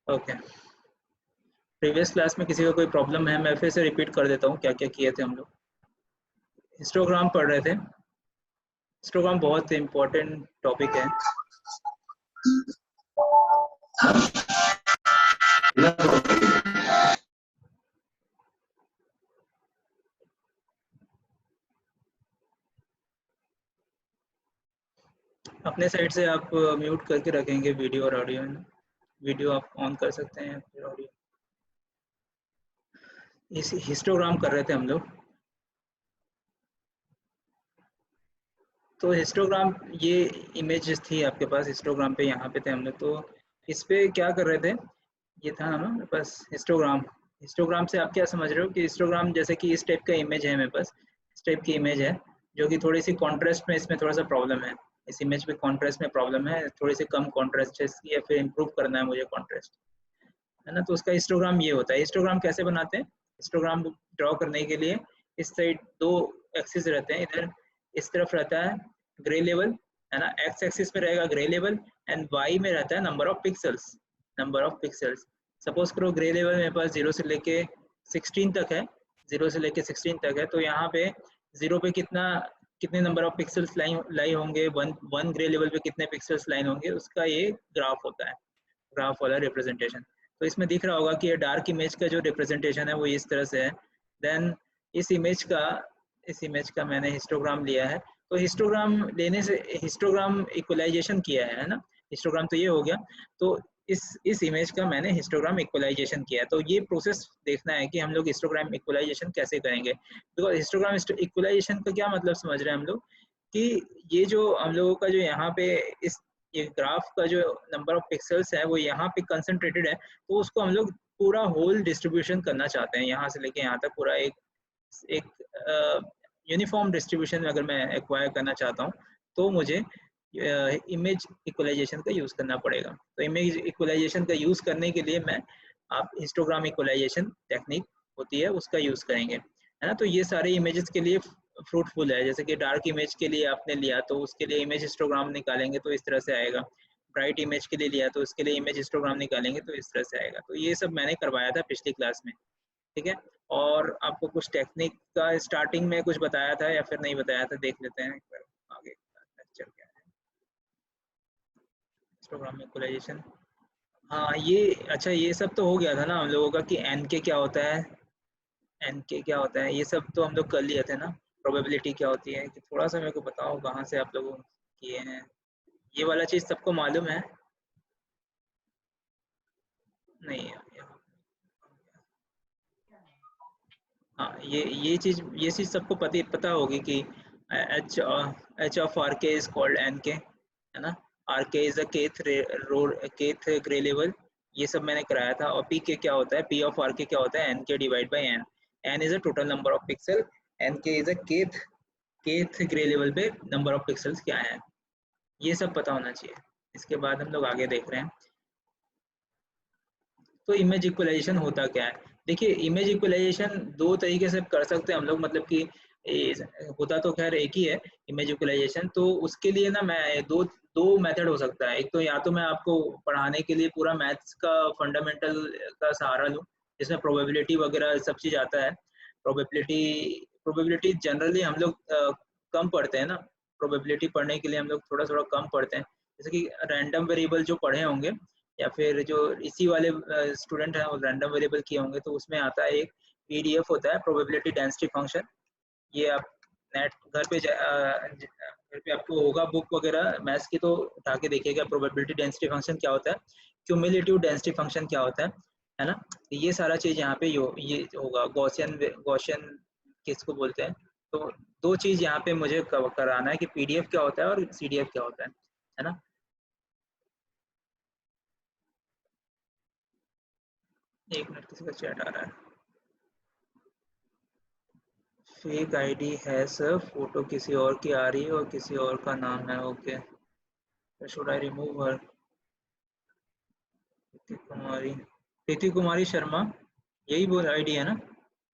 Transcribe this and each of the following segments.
Okay, previous class में किसी का कोई प्रॉब्लम है? मैं फिर से रिपीट कर देता हूँ क्या क्या किए थे हम लोग। हिस्टोग्राम पढ़ रहे थे। हिस्टोग्राम बहुत इम्पोर्टेंट टॉपिक है। अपने साइड से आप म्यूट करके रखेंगे वीडियो और ऑडियो। वीडियो आप ऑन कर सकते हैं, फिर ऑडियो। इस हिस्टोग्राम कर रहे थे हम लोग। तो हिस्टोग्राम, ये इमेजेस थी आपके पास हिस्टोग्राम पे, यहाँ पे थे हम लोग। तो इस पे क्या कर रहे थे, ये था हमारे पास हिस्टोग्राम। हिस्टोग्राम से आप क्या समझ रहे हो कि हिस्टोग्राम जैसे कि इस टाइप का इमेज है मेरे पास, इस टाइप की इमेज है, जो कि थोड़ी सी कॉन्ट्रास्ट में, इसमें थोड़ा सा प्रॉब्लम है। इस इमेज में कॉन्ट्रास्ट में प्रॉब्लम है, थोड़ी सी कम कॉन्ट्रास्ट है इसकी, या फिर इम्प्रूव करना है मुझे कॉन्ट्रास्ट, है ना। तो उसका हिस्टोग्राम ये होता है। हिस्टोग्राम कैसे बनाते हैं? हिस्टोग्राम ड्रॉ करने के लिए इस साइड दो एक्सिस रहते हैं। इधर इस तरफ रहता है ग्रे लेवल, है ना, एक्स एक्सिस पे रहेगा ग्रे लेवल, एंड वाई में रहता है number of pixels. Number of pixels, suppose करो ग्रे लेवल मेरे पास 0 से लेके 16 तक है, 0 से लेके 16 तक है। तो यहाँ पे 0 पे कितने नंबर ऑफ पिक्सल्स लाई होंगे, वन ग्रे लेवल पे कितने पिक्सल्स लाइन होंगे, उसका ये ग्राफ होता है, ग्राफ वाला रिप्रेजेंटेशन। तो इसमें दिख रहा होगा कि ये डार्क इमेज का जो रिप्रेजेंटेशन है वो इस तरह से है। देन इस इमेज का मैंने हिस्टोग्राम लिया है। तो हिस्टोग्राम लेने से हिस्टोग्राम इक्वलाइजेशन किया है ना। हिस्टोग्राम तो ये हो गया। तो इस इमेज का मैंने हिस्टोग्राम इक्वलाइजेशन किया है। तो ये प्रोसेस देखना है कि हम लोग हिस्टोग्राम इक्वलाइजेशन कैसे करेंगे। तो हिस्टोग्राम इक्वलाइजेशन का क्या मतलब समझ रहे हैं हम लोग, कि ये जो हम लोगों का जो यहाँ पे इस ये ग्राफ का जो नंबर ऑफ पिक्सल्स है वो यहाँ पे कंसंट्रेटेड है, तो उसको हम लोग पूरा होल डिस्ट्रीब्यूशन करना चाहते हैं, यहाँ से लेके यहाँ तक पूरा एक एक यूनिफॉर्म डिस्ट्रीब्यूशन अगर मैं एक्वायर करना चाहता हूँ, तो मुझे इमेज इक्वलाइजेशन का यूज़ करना पड़ेगा। तो इमेज इक्वलाइजेशन का यूज़ करने के लिए मैं आप हिस्टोग्राम इक्वलाइजेशन टेक्निक होती है उसका यूज़ करेंगे, है ना। तो ये सारे इमेजेस के लिए फ्रूटफुल है। जैसे कि डार्क इमेज के लिए आपने लिया तो उसके लिए इमेज हिस्टोग्राम निकालेंगे तो इस तरह से आएगा। ब्राइट इमेज के लिए लिया तो उसके लिए इमेज हिस्टोग्राम निकालेंगे तो इस तरह से आएगा। तो ये सब मैंने करवाया था पिछली क्लास में, ठीक है। और आपको कुछ टेक्निक का स्टार्टिंग में कुछ बताया था या फिर नहीं बताया था, देख लेते हैं एक बार आगे लेक्चर क्या है। हिस्टोग्राम इक्वलाइजेशन, हाँ ये अच्छा, ये सब तो हो गया था ना हम लोगों का कि एन के क्या होता है, एन के क्या होता है, ये सब तो हम लोग कर लिए थे ना। प्रोबेबिलिटी क्या होती है, कि थोड़ा सा मेरे को बताओ कहाँ से आप लोगों किए हैं। ये वाला चीज़ सबको मालूम है? नहीं, हाँ ये चीज़ सबको पता होगी कि एच एच ऑफ आर के इज कॉल्ड एन के, है ना। आर के is a kth grey level, ये सब मैंने कराया था। और पी के क्या होता है, पी ऑफ आर के क्या होता है, N K divide by N. N is a total number of pixel, N K is a kth grey level पे नंबर ऑफ पिक्सल्स क्या है, ये सब पता होना चाहिए। इसके बाद हम लोग आगे देख रहे हैं। तो इमेज इक्वलाइजेशन होता क्या है? देखिए, इमेज इक्वलाइजेशन दो तरीके से कर सकते हैं हम लोग, मतलब कि होता तो खैर एक ही है इमेज इक्वलाइजेशन। तो उसके लिए ना मैं दो दो मेथड हो सकता है। एक तो या तो मैं आपको पढ़ाने के लिए पूरा मैथ्स का फंडामेंटल का सहारा लूँ, जिसमें प्रोबेबिलिटी वगैरह सब चीज़ आता है। प्रोबेबिलिटी प्रोबेबिलिटी जनरली हम लोग कम पढ़ते हैं ना। प्रोबेबिलिटी पढ़ने के लिए हम लोग थोड़ा थोड़ा कम पढ़ते हैं। जैसे कि रैंडम वेरिएबल जो पढ़े होंगे, या फिर जो इसी वाले स्टूडेंट हैं वो रैंडम वेरिएबल किए होंगे, तो उसमें आता है एक पीडीएफ होता है, प्रोबेबिलिटी डेंसिटी फंक्शन। ये आप नेट घर पे आपको होगा बुक वगैरह मैथ्स की, तो उठा के देखिएगा प्रोबेबिलिटी डेंसिटी फंक्शन क्या होता है, क्यूमुलेटिव डेंसिटी फंक्शन क्या होता है ना। तो ये सारा चीज़ यहाँ पे ये होगा। गॉसियन किसको बोलते हैं। तो दो चीज़ यहाँ पे मुझे कराना है कि पीडीएफ क्या होता है और सीडीएफ क्या होता है ना। एक मिनट, किसी का चैट आ रहा है। फेक आईडी है सर, फोटो किसी और की आ रही है और किसी और का नाम है। Okay, should I remove her? Preeti Kumari, Preeti Kumari Sharma, यही बोल आईडी है ना?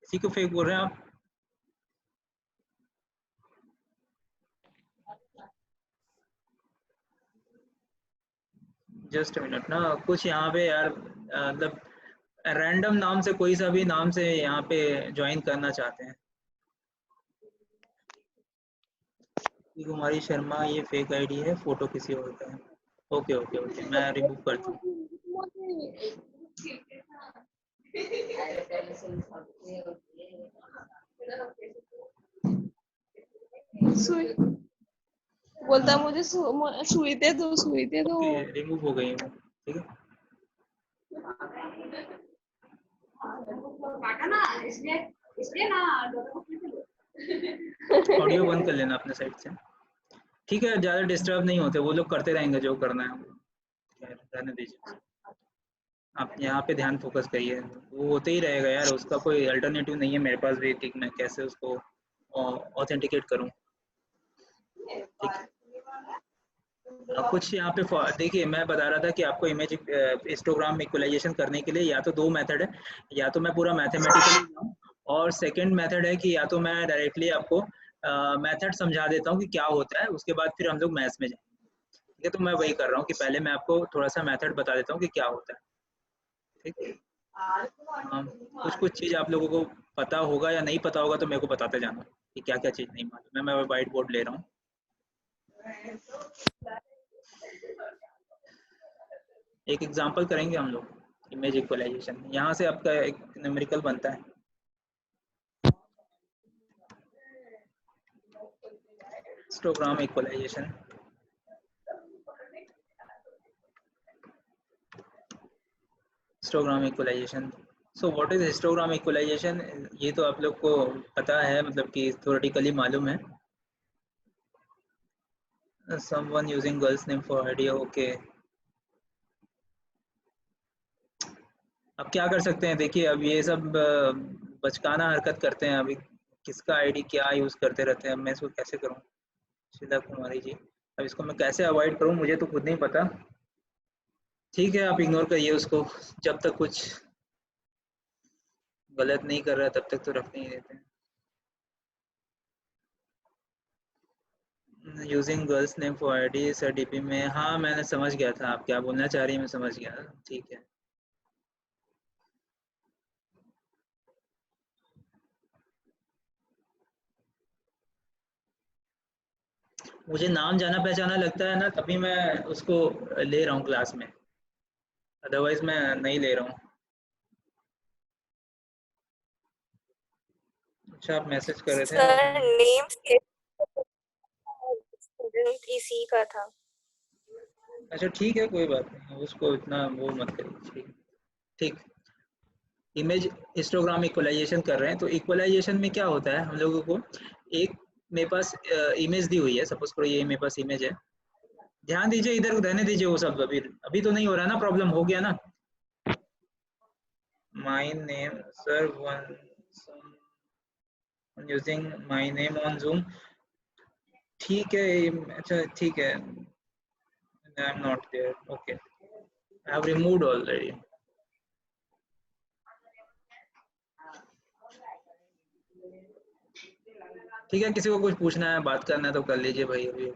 इसी को फेक बोल रहे हैं आप? जस्ट मिनट ना, कुछ यहाँ पे यार मतलब रैंडम नाम से कोई सा भी नाम से यहाँ पे ज्वाइन करना चाहते हैं। कुमारी शर्मा ये फेक आईडी है, फोटो किसी और का है। ओके ओके ओके, मैं रिमूव करता हूँ। बोलता मुझे सुई दे दो, सुई दे दो। रिमूव हो गई हूँ, ठीक है। ऑडियो बंद कर लेना अपने साइड से, ठीक है। ज़्यादा डिस्टर्ब नहीं होते, वो लोग करते रहेंगे जो करना है, रहने दीजिए। आप यहाँ पे ध्यान फोकस करिए, वो होते ही रहेगा यार, उसका कोई अल्टरनेटिव नहीं है मेरे पास भी कि मैं कैसे उसको ऑथेंटिकेट करूँ, ठीक है। कुछ यहाँ पे देखिए, मैं बता रहा था कि आपको इमेज हिस्टोग्राम इक्वलाइजेशन करने के लिए या तो दो मेथड है, या तो मैं पूरा मैथमेटिकली जाऊँ, और सेकंड मेथड है कि या तो मैं डायरेक्टली आपको मेथड समझा देता हूँ कि क्या होता है, उसके बाद फिर हम लोग मैथ्स में जाएंगे, ठीक है। तो मैं वही कर रहा हूँ कि पहले मैं आपको थोड़ा सा मेथड बता देता हूँ कि क्या होता है, ठीक है। कुछ कुछ चीज़ आप लोगों को पता होगा या नहीं पता होगा तो मेरे को बताते जाना कि क्या क्या चीज़ नहीं मालूम है। मैं वाइट बोर्ड ले रहा हूँ। एक एग्जांपल करेंगे हम लोग इमेज इक्वलाइजेशन, यहाँ से आपका एक न्यूमेरिकल बनता है। Histogram equalisation, histogram equalisation. So what is histogram equalisation, ये तो आप लोग को पता है, मतलब कि थ्योरेटिकली मालूम है। someone using girl's name for idea, okay. अब क्या कर सकते हैं, देखिए अब ये सब बचकाना हरकत करते हैं। अभी किसका आईडी क्या यूज़ करते रहते हैं, मैं इसको कैसे करूँ। शीला कुमारी जी, अब इसको मैं कैसे अवॉइड करूँ, मुझे तो खुद नहीं पता। ठीक है, आप इग्नोर करिए उसको, जब तक कुछ गलत नहीं कर रहा तब तक तो रखने ही देते हैं। Using girls name for ID sir DP में, हाँ मैंने समझ गया था आप क्या बोलना चाह रही हैं, मैं समझ गया, ठीक है। मुझे नाम जाना पहचाना लगता है ना, तभी मैं उसको ले रहा हूँ क्लास में, अदरवाइज मैं नहीं ले रहा हूँ। अच्छा, आप मैसेज कर रहे थे ना। सर नेम स्टूडेंट इसी का था। अच्छा ठीक है, कोई बात नहीं, उसको इतना वो मत करिए, ठीक। इमेज हिस्टोग्राम इक्वलाइजेशन कर रहे हैं, तो इक्वलाइजेशन में क्या होता है हम लोगों को, एक मेरे पास इमेज दी हुई है, सपोज करो ये मेरे पास इमेज है। ध्यान दीजिए, इधर रहने दीजिए वो सब, अभी अभी तो नहीं हो रहा ना, प्रॉब्लम हो गया ना। My name sir one using my name on Zoom, ठीक है। अच्छा ठीक है, I am not there, okay, I have removed already. ठीक है, किसी को कुछ पूछना है, बात करना है तो कर लीजिए भाई अभी।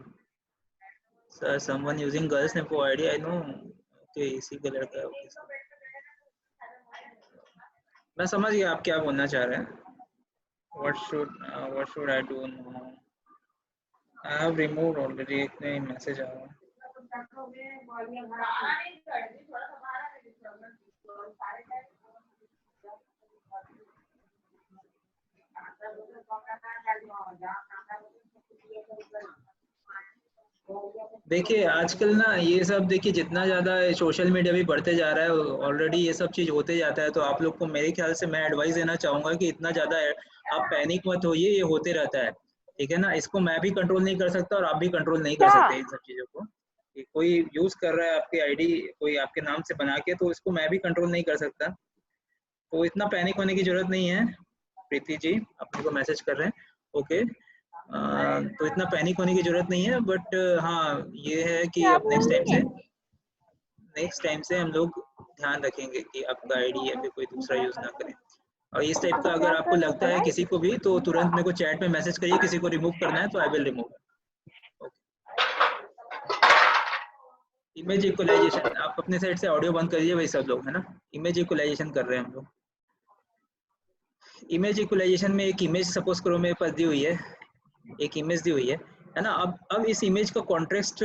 Sir someone using girls name for ID, I know, okay, इसी का लड़का है, ओके। मैं समझ गया आप क्या बोलना चाह रहे हैं। what should I do now? I have removed already, एक नई मैसेज आया। देखिए आजकल ना ये सब, देखिए जितना ज़्यादा सोशल मीडिया भी बढ़ते जा रहा है, ऑलरेडी ये सब चीज़ होते जाता है, तो आप लोग को मेरे ख्याल से मैं एडवाइस देना चाहूँगा कि इतना ज़्यादा आप पैनिक मत होइए, ये होते रहता है, ठीक है ना। इसको मैं भी कंट्रोल नहीं कर सकता और आप भी कंट्रोल नहीं कर सकते इन सब चीज़ों को। कि कोई यूज़ कर रहा है आपकी आईडी, कोई आपके नाम से बना के, तो इसको मैं भी कंट्रोल नहीं कर सकता। तो इतना पैनिक होने की ज़रूरत नहीं है। प्रीति जी अपने को मैसेज कर रहे हैं, ओके। तो इतना पैनिक होने की ज़रूरत नहीं है, बट हाँ ये है कि क्या अब बोल रही है? नेक्स्ट टाइम से हम लोग ध्यान रखेंगे कि आपका आईडी या फिर कोई दूसरा यूज़ ना करें। और इस टाइप का अगर आपको लगता है किसी को भी, तो तुरंत मेरे को चैट में मैसेज करिए, किसी को रिमूव करना है तो I will remove. Image equalisation, आप अपने साइड से ऑडियो बंद करिए भाई सब लोग, है ना। इमेज इक्वलाइजेशन कर रहे हैं हम लोग। इमेज इक्वलाइजेशन में एक इमेज सपोज करो मेरे पास दी हुई है, एक इमेज दी हुई है ना। अब इस इमेज का कॉन्ट्रास्ट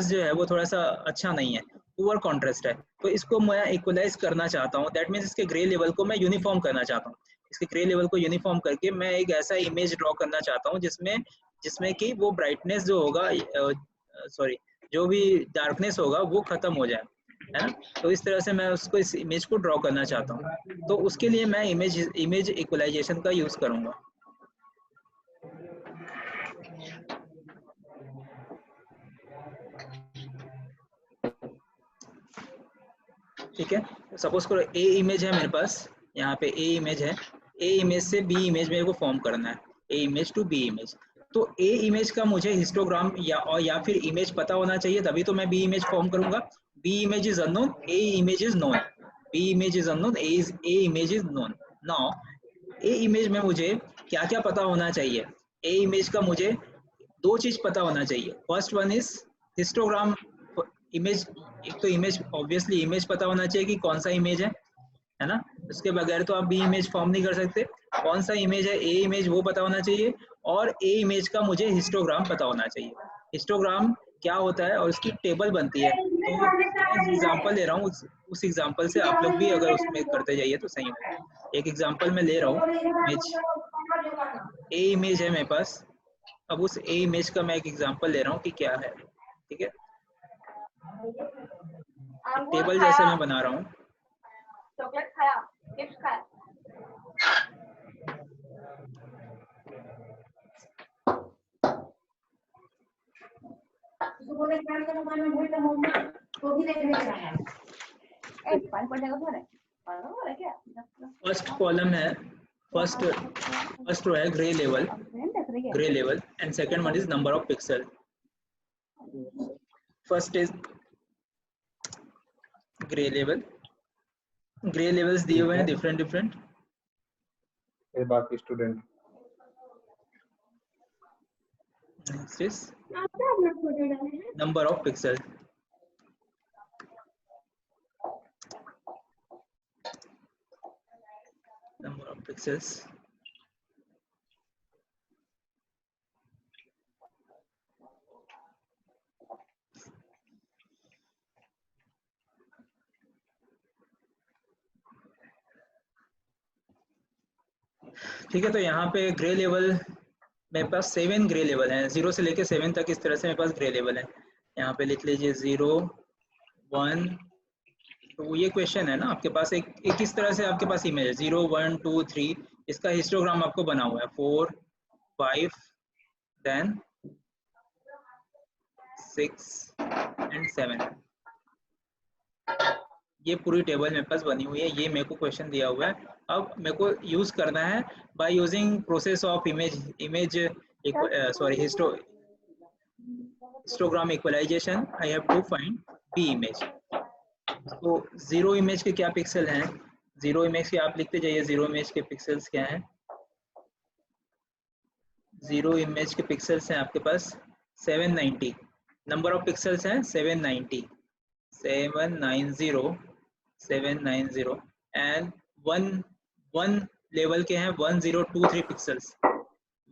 जो है वो थोड़ा सा अच्छा नहीं है, पुअर कॉन्ट्रास्ट है। तो इसको मैं इक्वलाइज करना चाहता हूँ, दैट मीन्स इसके ग्रे लेवल को मैं यूनिफॉर्म करना चाहता हूँ। इसके ग्रे लेवल को यूनिफॉर्म करके मैं एक ऐसा इमेज ड्रॉ करना चाहता हूँ जिसमें जिसमें कि वो ब्राइटनेस जो होगा, सॉरी, जो भी डार्कनेस होगा वो खत्म हो जाए, है ना। तो इस तरह से मैं उसको, इस इमेज को ड्रॉ करना चाहता हूँ। तो उसके लिए मैं इमेज इक्वलाइजेशन का यूज करूंगा। ठीक है, सपोज करो ए इमेज है मेरे पास, यहाँ पे ए इमेज है। ए इमेज से बी इमेज मेरे को फॉर्म करना है, ए इमेज टू बी इमेज। तो ए इमेज का मुझे हिस्टोग्राम या फिर इमेज पता होना चाहिए, तभी तो मैं बी इमेज फॉर्म करूंगा। B image is unknown, A image is known. B image is unknown, A image is known. Now A image में मुझे क्या क्या पता होना चाहिए। ए इमेज का मुझे दो चीज पता होना चाहिए। First one is histogram image. एक तो इमेज, ऑब्वियसली इमेज पता होना चाहिए कि कौन सा इमेज है ना। उसके बगैर तो आप बी इमेज फॉर्म नहीं कर सकते। कौन सा इमेज है, ए इमेज, वो पता होना चाहिए। और ए इमेज का मुझे हिस्टोग्राम पता होना चाहिए। हिस्टोग्राम क्या होता है और उसकी टेबल बनती है। तो मैं एग्जांपल ले रहा हूँ, उस एग्जांपल से आप लोग भी अगर उसमें करते जाइए तो सही होगा। एक एग्जांपल मैं ले रहा हूँ, इमेज ए इमेज है मेरे पास। अब उस ए इमेज का मैं एक एग्जांपल ले रहा हूँ कि क्या है। ठीक है, एक अंगूर टेबल खाया, जैसे मैं बना रहा हूँ। चॉकलेट खाया, चिप्स खाया। पानी पड़ने का घर है, क्या? फर्स्ट कॉलम है, फर्स्ट रो है grey level, and second one is number of pixel. First is grey level. Grey levels दिए हुए हैं डिफरेंट डिफरेंट। बाकी student next is number of pixel. Number of pixels. ठीक है, तो यहाँ पे ग्रे लेवल मेरे पास 7 ग्रे लेवल हैं, 0 से लेके 7 तक। इस तरह से मेरे पास ग्रे लेवल है। यहाँ पे लिख लीजिए 0 1 2। ये क्वेश्चन है ना आपके पास, एक इस तरह से आपके पास इमेज है 0 1 2 3। इसका हिस्टोग्राम आपको बना हुआ है 4 5 देन 6 एंड 7। ये पूरी टेबल मेरे पास बनी हुई है, ये मेरे को क्वेश्चन दिया हुआ है। अब मेरे को यूज करना है by using process of image sorry histogram equalisation. I have to find B image. तो जीरो इमेज के क्या पिक्सल हैं, जीरो इमेज के आप लिखते जाइए। जीरो इमेज के पिक्सल्स क्या हैं? जीरो इमेज के पिक्सल्स हैं आपके पास 790। नंबर ऑफ पिक्सल्स हैं 790 790 एंड वन लेवल के हैं 1023 पिक्सल्स।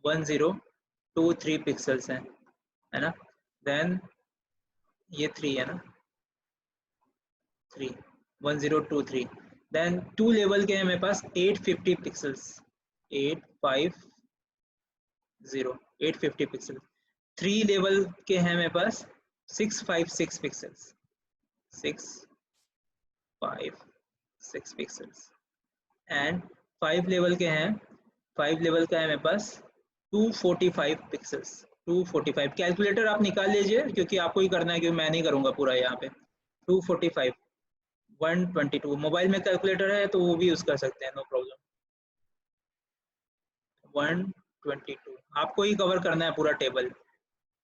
1023 पिक्सल्स हैं, है ना। देन ये 3 है ना, 3 1023। देन 2 लेवल के हैं मेरे पास 850 पिक्सल्स। 850 पिक्सल। 3 लेवल के हैं मेरे पास 656 पिक्सल्स। 656 पिक्सल्स। एंड 5 लेवल के हैं, 5 लेवल का है मेरे पास 245 पिक्सल्स। 245। कैलकुलेटर आप निकाल लीजिए क्योंकि आपको ही करना है, क्योंकि मैं नहीं करूंगा पूरा यहाँ पे। 245 122। मोबाइल में कैलकुलेटर है तो वो भी यूज कर सकते हैं, नो प्रॉब्लम। 122 आपको ही कवर करना है पूरा टेबल।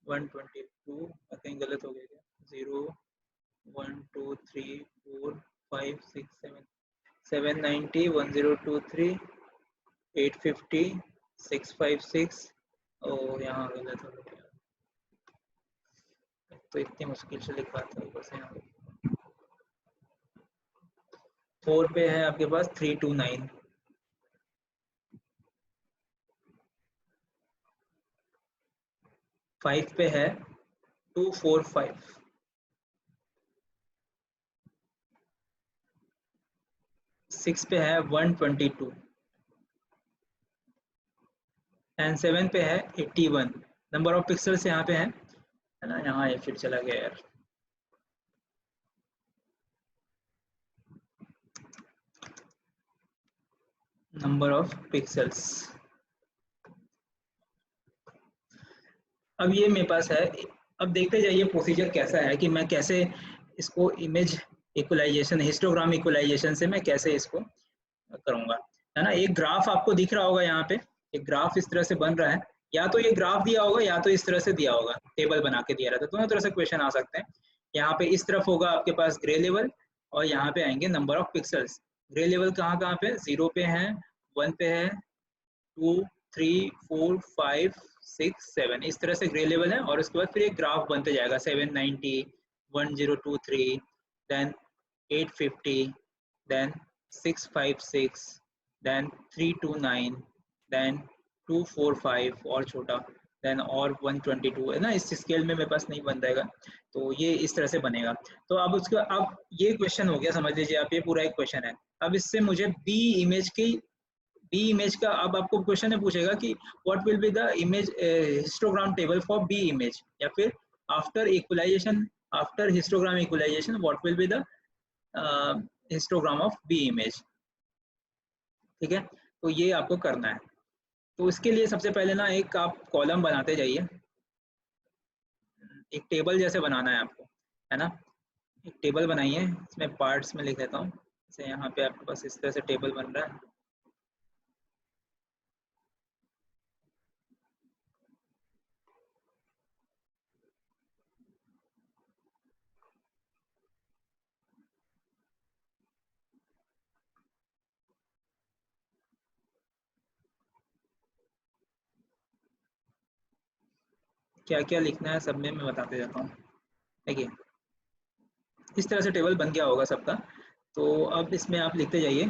122 कहीं गलत हो गया क्या? 0 1 2 3 4 5 6 7 790 1023 850 656। ओ यहाँ गलत हो गया। तो इतनी मुश्किल से लिखा था ऊपर से यहाँ पे। 4 पे है आपके पास 329, 5 पे है 245, 6 पे है 122 एंड 7 पे है 81। नंबर ऑफ पिक्सल्स यहाँ पे है ना, यहाँ ये फिर चला गया यार। नंबर ऑफ पिक्सल्स, अब ये मेरे पास है। अब देखते जाइए प्रोसीजर कैसा है कि मैं कैसे इसको इमेज इक्वलाइजेशन, हिस्टोग्राम इक्वलाइजेशन से मैं कैसे इसको करूंगा, है ना। एक ग्राफ आपको दिख रहा होगा यहाँ पे, एक ग्राफ इस तरह से बन रहा है, या तो ये ग्राफ दिया होगा या तो इस तरह से दिया होगा, टेबल बना के दिया रहता है। दोनों तरह से क्वेश्चन आ सकते हैं। यहाँ पे इस तरफ होगा आपके पास ग्रे लेवल, और यहाँ पे आएंगे number of pixels. Grey level कहाँ कहाँ पे, 0 पे है, 1 पे है, 2 3 4 5 6 7, इस तरह से ग्रे लेवल है। और उसके बाद फिर एक ग्राफ बनते जाएगा, 790, 1023, देन 850, then 656, then 329, then 245 और छोटा, then और 122, है ना। इस स्केल में मेरे पास नहीं बन रहेगा, तो ये इस तरह से बनेगा। तो अब उसका, अब ये क्वेश्चन हो गया, समझ लीजिए आप, ये पूरा एक क्वेश्चन है। अब इससे मुझे बी इमेज का, अब आपको क्वेश्चन में पूछेगा कि what will be the image histogram table for B image, या फिर after equalisation, after histogram equalisation what will be the histogram of B image. ठीक है, तो ये आपको करना है। तो इसके लिए सबसे पहले ना एक आप कॉलम बनाते जाइए, एक टेबल जैसे बनाना है आपको, है ना। एक टेबल बनाइए, इसमें पार्ट्स में लिख देता हूँ। जैसे यहाँ पे आपके पास इस तरह से टेबल बन रहा है। क्या क्या लिखना है सब में मैं बताते जाता हूँ। देखिए इस तरह से टेबल बन गया होगा सबका। तो अब इसमें आप लिखते जाइए।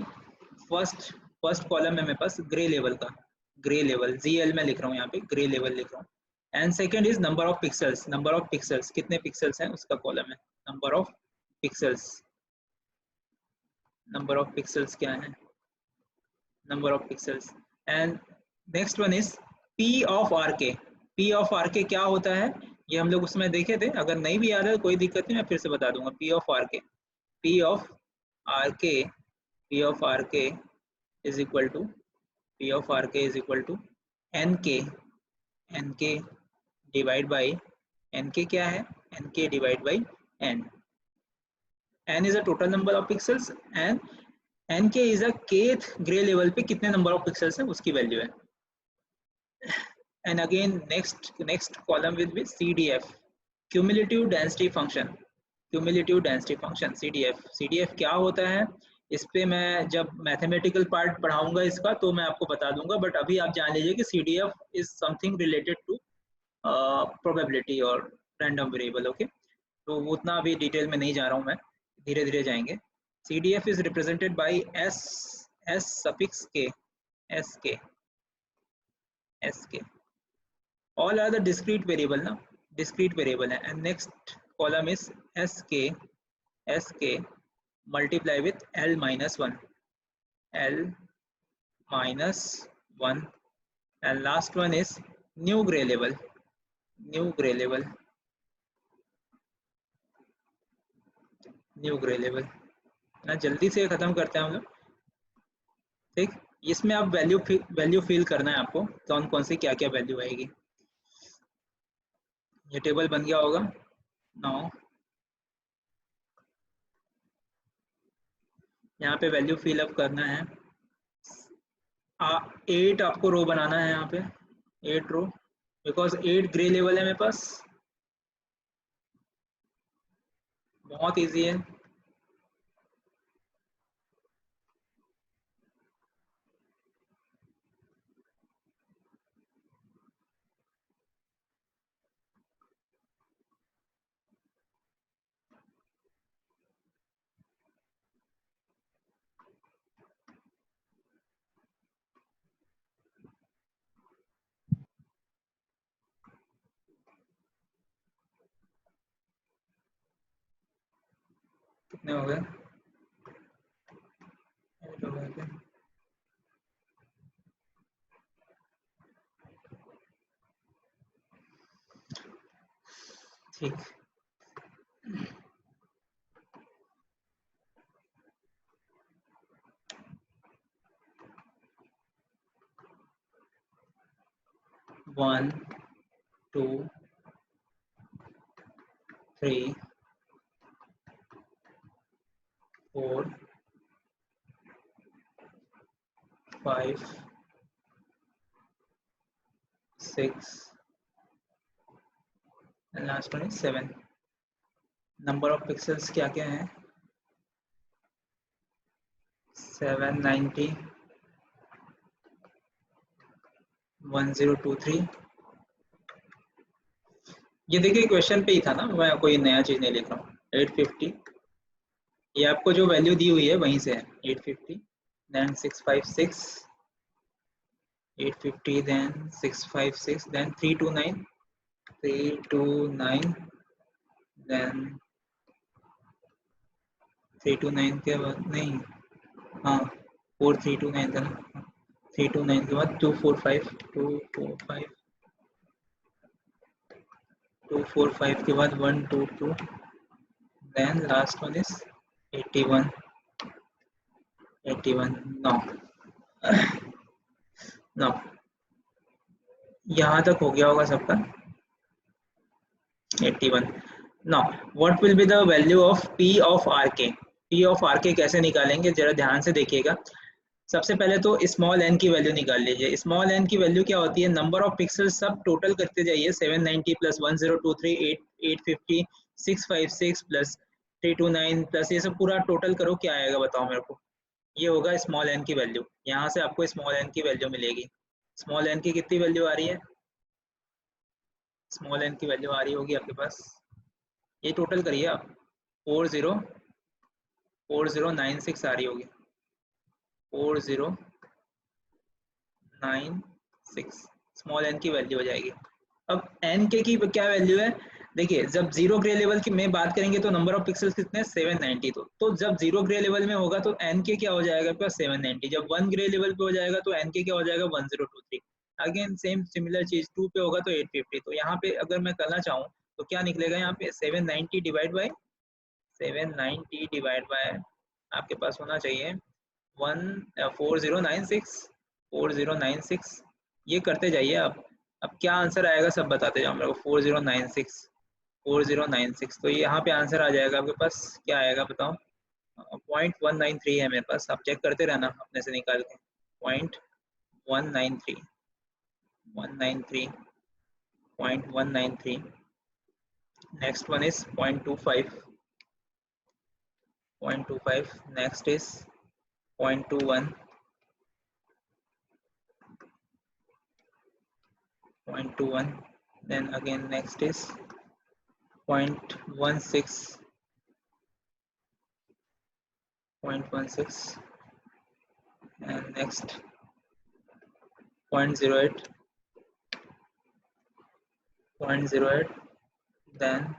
फर्स्ट फर्स्ट कॉलम में मेरे पास ग्रे लेवल का, ग्रे लेवल GL में लिख रहा हूँ, यहाँ पे ग्रे लेवल लिख रहा हूँ। And second is number of pixels, number of pixels कितने पिक्सल्स हैं उसका कॉलम है, number of pixels. Number of pixels क्या है, number of pixels. And next one is P of RK। P of RK क्या होता है, ये हम लोग उसमें देखे थे, अगर नहीं भी याद है कोई दिक्कत नहीं, मैं फिर से बता दूंगा। P of RK, P of RK, P of RK is equal to, P of RK is equal to NK, NK divide by, NK क्या है, NK divide by N। N is a total number of pixels and NK is a kth grey level पे कितने number of pixels है उसकी value है। And again next column will be CDF, cumulative density function, cumulative density function CDF। CDF क्या होता है, इस पे मैं जब मैथमेटिकल पार्ट पढ़ाऊंगा इसका तो मैं आपको बता दूंगा, बट अभी आप जान लीजिए कि CDF is something related to probability और रैंडम वेरिएबल। ओके, तो वो उतना अभी डिटेल में नहीं जा रहा हूँ मैं, धीरे धीरे जाएंगे। CDF is represented by S suffix K, SK, SK। All are the discrete variable ना, discrete variable है। And next column is SK multiply with L minus 1, L minus 1, and last one is new gray level, new gray level, new gray level ना। जल्दी से खत्म करते हैं हम लोग। ठीक, इसमें आप वैल्यू फिल करना है आपको, कौन कौन सी क्या क्या वैल्यू आएगी। ये टेबल बन गया होगा। नाउ यहाँ पे वैल्यू फिल अप करना है। 8 आपको रो बनाना है यहाँ पे, 8 रो, बिकॉज 8 ग्रे लेवल है मेरे पास। बहुत इजी है। कितने हो गए? 8 हो गए क्या? ठीक। One, 2, 3, 4, 5, 6 and last one is 7. Number of pixels क्या क्या है? 790, 1023। ये देखिए क्वेश्चन पे ही था ना, मैं कोई नया चीज नहीं लिख रहा हूँ। 850, ये आपको जो वैल्यू दी हुई है वहीं से है। 850 then 656, 850 then 656 then 329, 329 then 329 के बाद नहीं, हाँ 4329 था ना। 329 के बाद 245, 245, 245 के बाद 122 then last one is 81, 81। now यहाँ तक हो गया होगा सबका। 81। now what will be the value of p of rk? p of rk कैसे निकालेंगे जरा ध्यान से देखिएगा। सबसे पहले तो स्मॉल n की वैल्यू निकाल लीजिए। स्मॉल n की वैल्यू क्या होती है? नंबर ऑफ पिक्सेल्स सब टोटल करते जाइए। 790 प्लस 1023 850 656 प्लस 329 प्लस ये सब पूरा टोटल करो, क्या आएगा बताओ मेरे को। ये होगा स्मॉल n की वैल्यू। यहाँ से आपको स्मॉल n की वैल्यू मिलेगी। स्मॉल n की कितनी वैल्यू आ रही है? स्मॉल n की वैल्यू आ रही होगी आपके पास, ये टोटल करिए आप, 4096 आ रही होगी। 4096 स्मॉल n की वैल्यू हो जाएगी। अब n के की क्या वैल्यू है? देखिए जब जीरो ग्रे लेवल की में बात करेंगे तो नंबर ऑफ पिक्सेल्स कितने हैं? 790। तो जब जीरो ग्रे लेवल में होगा तो n के क्या हो जाएगा आपका? 790। जब 1 ग्रे लेवल पे हो जाएगा तो n के क्या हो जाएगा? 1023। अगेन सेम सिमिलर चीज 2 पे होगा तो 850। तो यहाँ पे अगर मैं करना चाहूँ तो क्या निकलेगा यहाँ पे? 790 डिवाइड बाय 790 डिवाइड बाय आपके पास होना चाहिए 4096 ये करते जाइए आप। अब क्या आंसर आएगा सब बताते जाओ मेरे को। 4096 तो ये यहाँ पे आंसर आ जाएगा आपके पास। क्या आएगा बताओ? 0.193 है मेरे पास। आप चेक करते रहना अपने से निकाल के। 0.193 0.193। Next one is 0.25 next is 0.21 0.21 then again next is 0.16 and next 0.08 then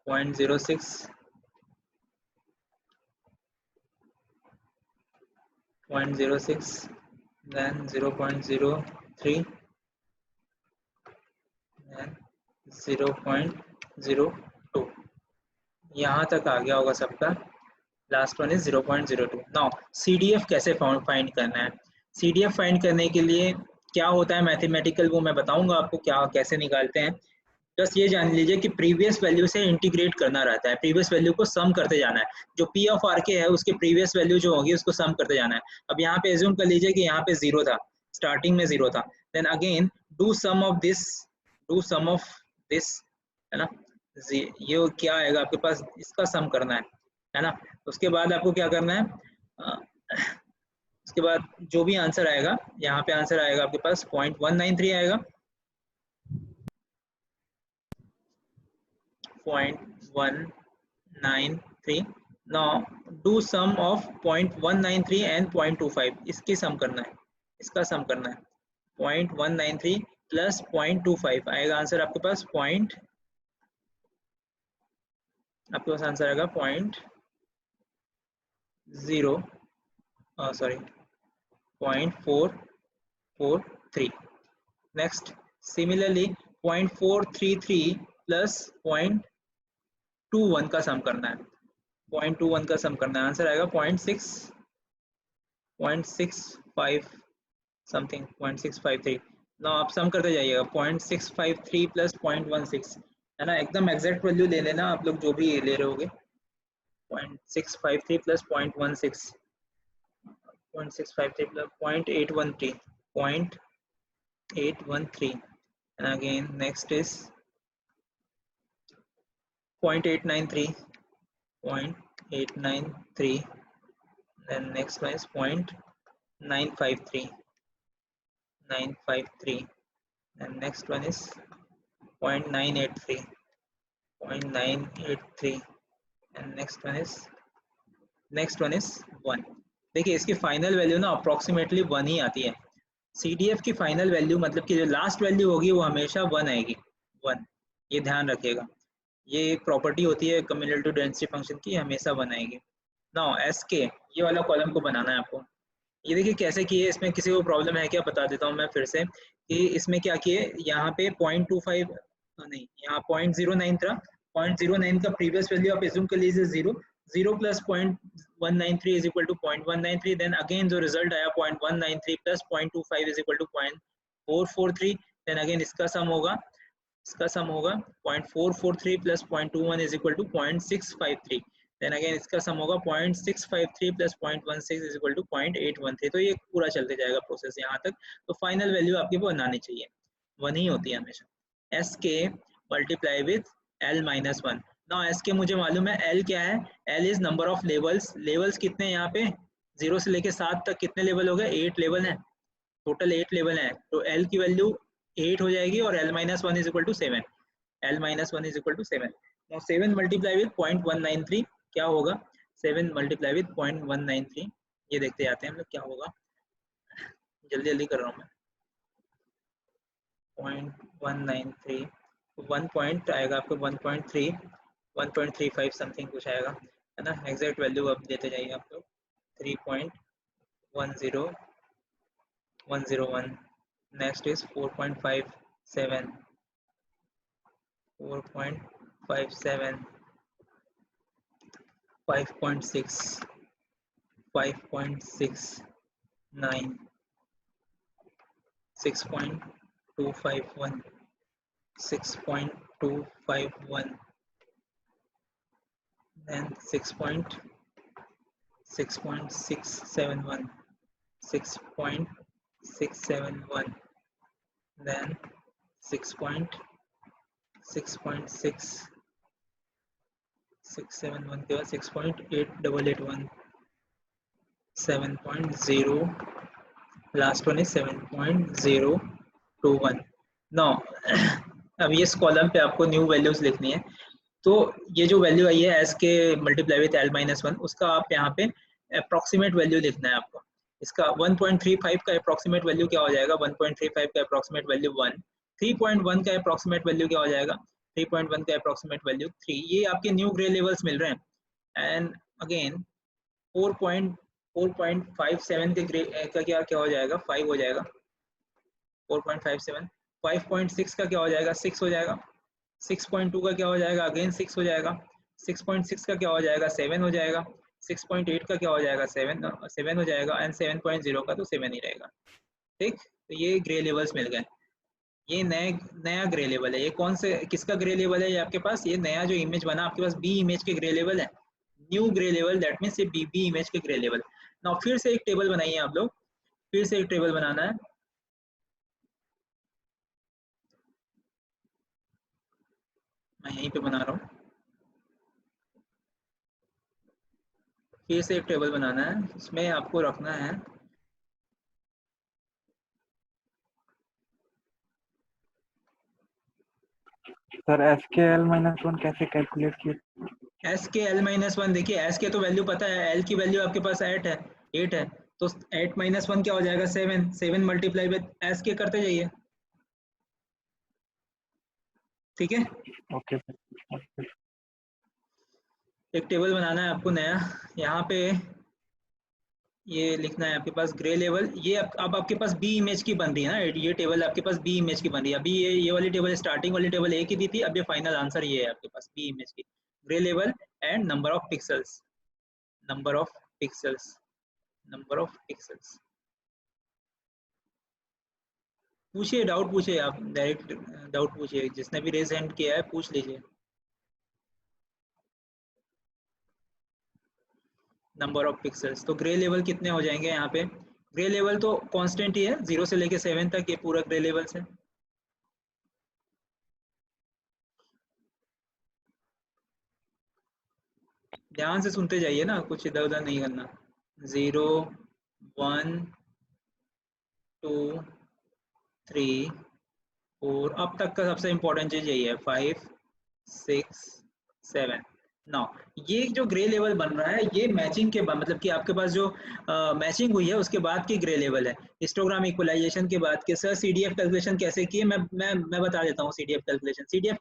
0.06 then 0.03 then 0.02। यहाँ तक आ गया होगा सबका। Last one is 0.02। Now CDF कैसे फाइंड करना है? CDF फाइंड करने के लिए क्या होता है मैथमेटिकल, वो मैं बताऊंगा आपको क्या कैसे निकालते हैं। बस ये जान लीजिए कि प्रीवियस वैल्यू से इंटीग्रेट करना रहता है। प्रीवियस वैल्यू को सम करते जाना है। जो P ऑफ RK है उसके प्रीवियस वैल्यू जो होगी उसको सम करते जाना है। अब यहाँ पे एज्यूम कर लीजिए कि यहाँ पे 0 था, स्टार्टिंग में 0 था। Then again do some of this, है ना। ये क्या आएगा आपके पास? इसका सम करना है ना। उसके बाद आपको क्या करना है? उसके बाद जो भी आंसर आएगा, यहाँ पे आंसर आएगा आपके पास 0.193 आएगा। 0.193। now do sum of 0.193 and 0.25। इसकी सम करना है, इसका सम करना है। 0.193 प्लस 0.25 आएगा आंसर आपके पास। आपके पास आंसर आएगा 0 सॉरी 0.443. नेक्स्ट सिमिलरली 0.433 प्लस 0.21 का सम करना है, 0.21 का सम करना है, आंसर आएगा 0.65 समथिंग 0.653. ना आप सम करते जाइएगा 0.653 प्लस 0.16 है ना, एकदम एग्जैक्ट वैल्यू ले लेना आप लोग जो भी ले रहे होगे. 0.653 plus 0.16 0.653 plus 0.813 0.813 and again next is 0.893 0.893 then next one is 0.953 953 and next one is 0.983 0.983 and next one is 1. देखिए इसकी फाइनल वैल्यू ना अप्रोक्सीमेटली 1 ही आती है. CDF की फाइनल वैल्यू मतलब कि जो लास्ट वैल्यू होगी वो हमेशा 1 आएगी, 1. ये ध्यान रखिएगा, ये एक प्रॉपर्टी होती है कम्युलेटिव डेंसिटी फंक्शन की, हमेशा 1 आएगी. नाउ SK ये वाला कॉलम को बनाना है आपको. ये देखिए कैसे किए, इसमें किसी को प्रॉब्लम है क्या बता देता हूँ मैं फिर से कि इसमें क्या किए, यहाँ पे 0.25 नहीं, यहाँ 0.09 था, 0.09 का प्रीवियस वैल्यू आप एज्यूम कर लीजिए 0 plus 0.193 is equal to 0.193. Then again जो रिजल्ट आया 0.193 plus 0.25 is equal to 0.443. Then again इसका सम होगा 0.443 plus 0.21 is equal to 0.653. Then again इसका सम होगा 0.653 प्लस 0.16 इज इक्वल टू 0.813. तो ये पूरा चलते जाएगा प्रोसेस यहाँ तक. तो फाइनल वैल्यू आपकी वो आनी चाहिए, 1 ही होती है हमेशा. SK multiply with L minus 1. ना SK मुझे मालूम है, L क्या है, L is number of levels. Levels कितने हैं यहाँ पे, 0 से लेके 7 तक कितने लेवल हो गए, 8 लेवल हैं, टोटल 8 लेवल हैं. तो L की वैल्यू 8 हो जाएगी और L minus 1 is equal to 7. L minus 1 is equal to 7. Now 7 multiply with 0.193 क्या होगा, 7 मल्टीप्लाई विथ 0.193 ये देखते जाते हैं हम लोग क्या होगा, जल्दी जल्दी कर रहा हूँ मैं. 0.193 1 पॉइंट आएगा आपको 1.35 समथिंग कुछ आएगा है ना. एग्जैक्ट वैल्यू आप देते जाइए आप लोग 3.10101. नेक्स्ट इज 4.57 4.57 5.6 5.69 6.251 6.251 then 6.671 6.671 then 6.671 के बाद 6.8881 7.0 लास्ट वन इज 7.021. नाउ अब ये इस कॉलम पे आपको न्यू वैल्यूज लिखनी है. तो ये जो वैल्यू आई है SK multiply with L minus 1 उसका आप यहाँ पे अप्रोक्सीमेट वैल्यू लिखना है आपको. इसका 1.35 का अप्रोक्सीमेट वैल्यू क्या हो जाएगा, 1.35 का अप्रोक्सीमेट वैल्यू 1. 3.1 का अप्रोक्सीमेट वैल्यू क्या हो जाएगा, 3.1 का अप्रोक्सीमेट वैल्यू 3. ये आपके न्यू ग्रे लेवल्स मिल रहे हैं. एंड अगेन 4.57 के ग्रे का क्या हो जाएगा, 5 हो जाएगा. 4.57 5.6 का क्या हो जाएगा, 6 हो जाएगा. 6.2 का क्या हो जाएगा, अगेन 6 हो जाएगा. 6.6 का क्या हो जाएगा, 7 हो जाएगा. 6.8 का क्या हो जाएगा, 7 हो जाएगा. एंड 7.0 का तो 7 ही रहेगा. ठीक, तो ये ग्रे लेवल्स मिल गए. ये नया ग्रे लेवल है. ये कौन से किसका ग्रे लेवल है, ये आपके पास ये नया जो इमेज बना आपके पास बी इमेज के ग्रे लेवल है, new grey level. That means ये बी इमेज के ग्रे लेवल. नाउ फिर से एक टेबल बनाइए आप लोग, फिर से एक टेबल बनाना है. मैं यहीं पे बना रहा हूँ. फिर से एक टेबल बनाना है, इसमें आपको रखना है सर SKL-1 कैसे कैलकुलेट किए? SKL-1 देखिए, SK तो वैल्यू पता है, L की वैल्यू आपके पास 8 है, तो 8 माइनस 1 क्या हो जाएगा, 7 मल्टीप्लाई विद SK करते जाइए. ठीक है, ओके. एक टेबल बनाना है आपको नया. यहाँ पे ये लिखना है आपके पास ग्रे लेवल। ये अब आपके पास बी इमेज की बन रही है ना, ये टेबल आपके पास बी इमेज की बन रही है। अभी ये वाली टेबल स्टार्टिंग वाली टेबल ए की दी थी, अब ये फाइनल आंसर ये है आपके पास बी इमेज की। Grey level and number of pixels, number of pixels, number of pixels. पूछिए, डाउट पूछिए, आप डायरेक्ट डाउट पूछिए, जिसने भी रेज हैंड किया है पूछ लीजिए। नंबर ऑफ पिक्सल्स, तो ग्रे लेवल कितने हो जाएंगे यहाँ पे? ग्रे लेवल तो कांस्टेंट ही है, 0 से लेके 7 तक ये पूरा ग्रे लेवल है। ध्यान से सुनते जाइए ना, कुछ इधर उधर नहीं करना। 0 1 2 3 4, अब तक का सबसे इंपॉर्टेंट चीज यही है, 5 6 7। नौ, ये जो ग्रे लेवल बन रहा है ये मैचिंग के बाद, मतलब कि आपके पास जो मैचिंग हुई है उसके बाद की ग्रे लेवल है। हिस्टोग्राम इक्वलाइजेशन के बाद के सर सीडीएफ कैलकुलेशन कैसे किए, मैं बता देता हूँ। सीडीएफ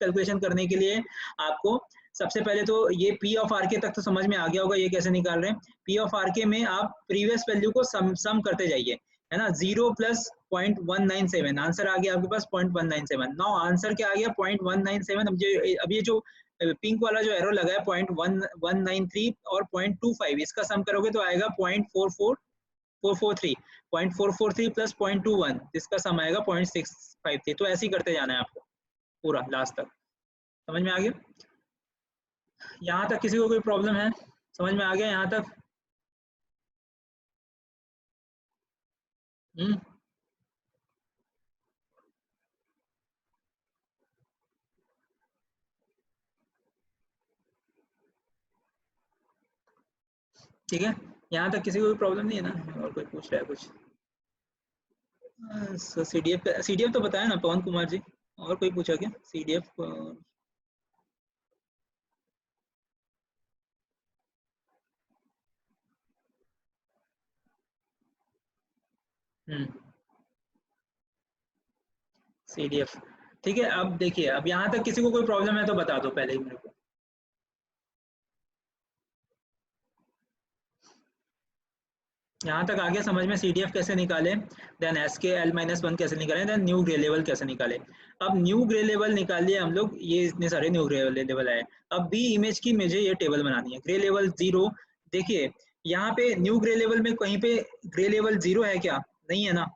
कैलकुलेशन करने के लिए आपको सबसे पहले तो ये पी ऑफ आर के तक तो समझ में आ गया होगा ये कैसे निकाल रहे हैं। पी ऑफ आर के में आप प्रीवियस वैल्यू को सम करते जाइए, है ना। 0 प्लस 0.197, आंसर आ गया आपके पास 0.197। नाउ आंसर क्या आ गया 0.197। अब ये जो पिंक वाला जो एरो लगा है 0.193 और 0.25, इसका सम करोगे तो आएगा 0.443, 0.443 प्लस 0.21, इसका सम आएगा 0.653। तो ऐसे ही करते जाना है आपको पूरा लास्ट तक। समझ में आ गया? यहाँ तक किसी को कोई प्रॉब्लम है? समझ में आ गया यहाँ तक? ठीक है, यहाँ तक किसी को कोई प्रॉब्लम नहीं है ना? और कोई पूछ रहा है कुछ? सीडीएफ तो बताया ना पवन कुमार जी। और कोई पूछा क्या सीडीएफ? सीडीएफ ठीक है। अब देखिए, अब यहाँ तक किसी को कोई प्रॉब्लम है तो बता दो पहले ही मेरे को। यहाँ तक आगे समझ में? सीडीएफ कैसे निकाले, देन SKL-1 कैसे निकाले, देन न्यू ग्रे लेवल कैसे निकाले। अब न्यू ग्रे लेवल निकाल लिया हम लोग, ये इतने सारे न्यू ग्रे लेवल आए। अब बी इमेज की मुझे ये टेबल बनानी है। ग्रे लेवल 0, देखिए यहाँ पे न्यू ग्रे लेवल में कहीं पे ग्रे लेवल 0 है क्या? नहीं है ना।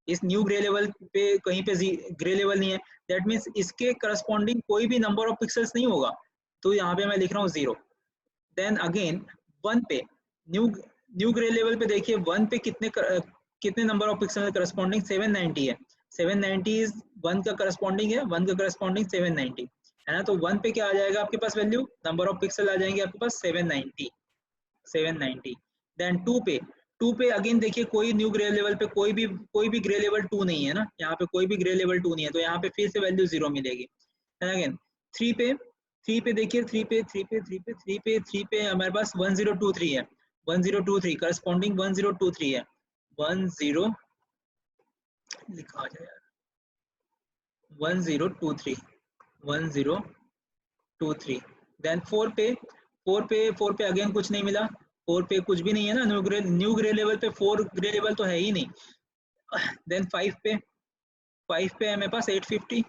इस न्यू ग्रे लेवल पे कहीं पे ग्रे लेवल नहीं है, दैट मीन्स इसके करस्पॉन्डिंग कोई भी नंबर ऑफ पिक्सल्स नहीं होगा। तो यहाँ पे मैं लिख रहा हूँ 0। देन अगेन 1 पे न्यू ग्रे लेवल पे देखिए 1 पे कितने नंबर ऑफ पिक्सल करस्पॉन्डिंग 790 है। 790 इज 1 का करस्पॉन्डिंग है, 1 का करस्पॉन्डिंग 790 है ना। तो 1 पे क्या आ जाएगा आपके पास वैल्यू, नंबर ऑफ पिक्सल आ जाएंगे आपके पास 790। देन 2 पे अगेन देखिए कोई न्यू ग्रे लेवल पे कोई भी ग्रे लेवल 2 नहीं है ना, यहाँ पे कोई भी ग्रे लेवल 2 नहीं है, तो यहाँ पे फिर से वैल्यू 0 मिलेगी। अगेन 3 पे देखिए, 3 पे हमारे पास 1023 है। 1023 करस्पॉन्डिंग 1023 है। 10 लिखा आ जाए 1023। देन 4 पे अगेन कुछ नहीं मिला। 4 पे कुछ भी नहीं है ना, न्यू ग्रे लेवल पे 4 ग्रे लेवल तो है ही नहीं। देन 5 पे है मेरे पास 850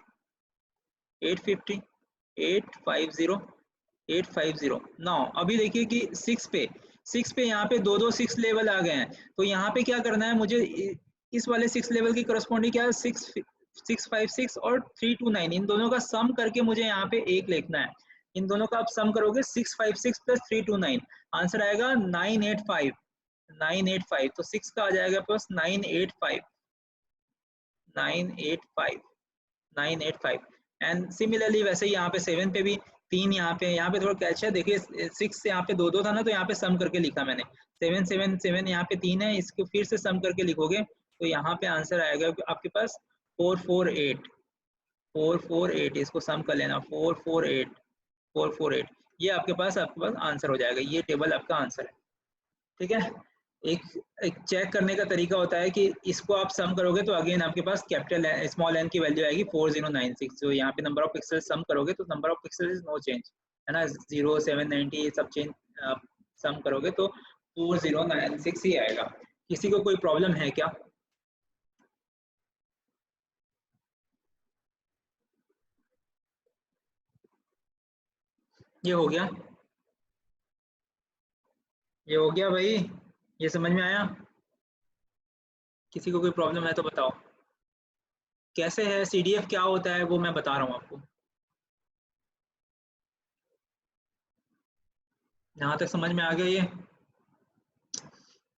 850। नाउ अभी देखिए कि 6 पे यहाँ पे दो 6 लेवल आ गए हैं। तो यहाँ पे क्या करना है मुझे, इस वाले 6 लेवल की करस्पॉन्डिंग क्या है 656 और 329, इन दोनों का सम करके मुझे यहाँ पे 1 लिखना है। इन दोनों का आप सम करोगे 656 प्लस 329, आंसर आएगा 985। तो 6 का आ जाएगा प्लस 985। एंड सिमिलरली वैसे ही यहाँ पे 7 पे भी 3, यहाँ पे थोड़ा कैच है, देखिए 6 से यहाँ पे 2 था ना, तो यहाँ पे सम करके लिखा मैंने। 7 यहाँ पे 3 है, इसको फिर से सम करके लिखोगे तो यहाँ पे आंसर आएगा आपके पास 448। इसको सम कर लेना 448। ये आपके पास आंसर हो जाएगा। ये टेबल आपका आंसर है। ठीक है, एक चेक करने का तरीका होता है कि इसको आप सम करोगे तो अगेन आपके पास कैपिटल स्मॉल n की वैल्यू आएगी 4096। जो यहाँ पे नंबर ऑफ पिक्सल सम करोगे तो number of pixel is no change, है ना। 0 790 सब चेंज सम करोगे तो 4096 ही आएगा। किसी को कोई प्रॉब्लम है क्या? ये हो गया, ये हो गया भाई, ये समझ में आया? किसी को कोई प्रॉब्लम है तो बताओ। कैसे है, CDF क्या होता है वो मैं बता रहा हूँ आपको। यहाँ तक समझ में आ गया ये?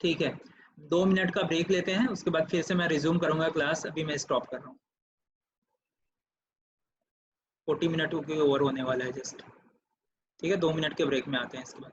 ठीक है, 2 मिनट का ब्रेक लेते हैं, उसके बाद फिर से मैं रिज्यूम करूंगा क्लास। अभी मैं स्टॉप कर रहा हूँ, 40 मिनट ओवर होने वाला है जस्ट। ठीक है, 2 मिनट के ब्रेक में आते हैं इसके बाद।